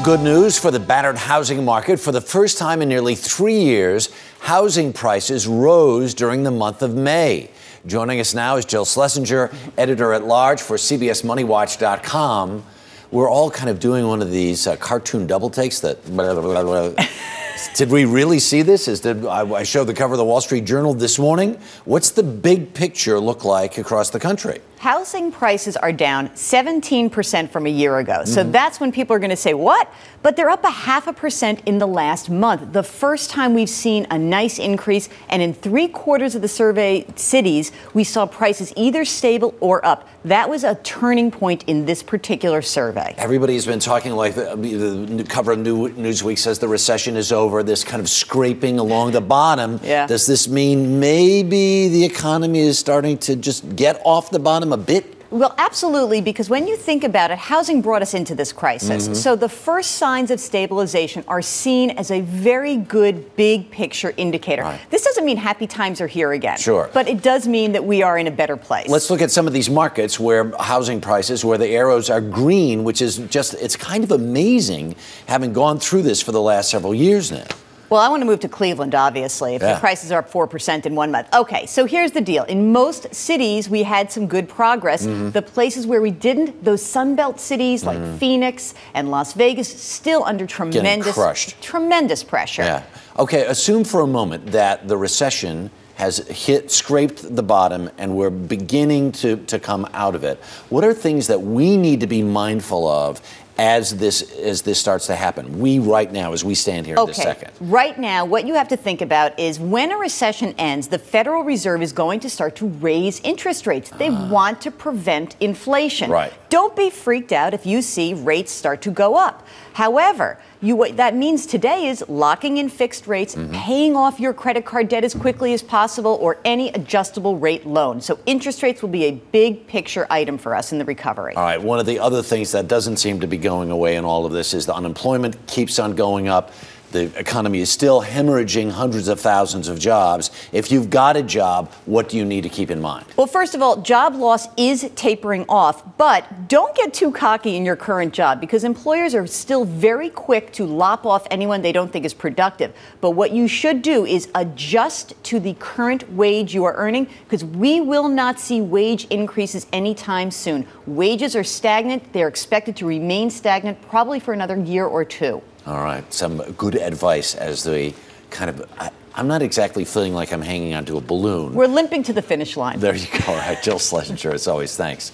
Good news for the battered housing market. For the first time in nearly 3 years, housing prices rose during the month of May. Joining us now is Jill Schlesinger, editor-at-large for CBSMoneyWatch.com. We're all kind of doing one of these cartoon double takes that... Did we really see this? I showed the cover of the Wall Street Journal this morning. What's the big picture look like across the country? Housing prices are down 17% from a year ago. So that's when people are going to say, what? But they're up 0.5% in the last month. The first time we've seen a nice increase. And in 3/4 of the surveyed cities, we saw prices either stable or up. That was a turning point in this particular survey. Everybody's been talking like the cover of Newsweek says the recession is over, this kind of scraping along the bottom. Yeah. Does this mean maybe the economy is starting to just get off the bottom a bit? Well, absolutely, because when you think about it, housing brought us into this crisis. So the first signs of stabilization are seen as a very good big picture indicator. Right. This doesn't mean happy times are here again. Sure. But it does mean that we are in a better place. Let's look at some of these markets where housing prices, where the arrows are green, which is just, it's kind of amazing having gone through this for the last several years now. Well, I want to move to Cleveland, obviously, if the prices are up 4% in 1 month. Okay, so here's the deal. In most cities, we had some good progress. The places where we didn't, those Sunbelt cities like Phoenix and Las Vegas, still under tremendous pressure. Yeah. Okay, assume for a moment that the recession has scraped the bottom and we're beginning to come out of it. What are things that we need to be mindful of as this starts to happen? We right now, as we stand here this second. Right now, what you have to think about is when a recession ends, the Federal Reserve is going to start to raise interest rates. They want to prevent inflation. Right. Don't be freaked out if you see rates start to go up. However, what that means today is locking in fixed rates, paying off your credit card debt as quickly as possible, or any adjustable rate loan. So interest rates will be a big picture item for us in the recovery. All right. One of the other things that doesn't seem to be going away in all of this is the unemployment keeps on going up. The economy is still hemorrhaging hundreds of thousands of jobs. If you've got a job, what do you need to keep in mind? Well, first of all, job loss is tapering off, but don't get too cocky in your current job because employers are still very quick to lop off anyone they don't think is productive. But what you should do is adjust to the current wage you are earning because we will not see wage increases anytime soon. Wages are stagnant. They're expected to remain stagnant probably for another year or two. All right. Some good advice as the kind of, I'm not exactly feeling like I'm hanging onto a balloon. We're limping to the finish line. There you go. All right. Jill Schlesinger, as always, thanks.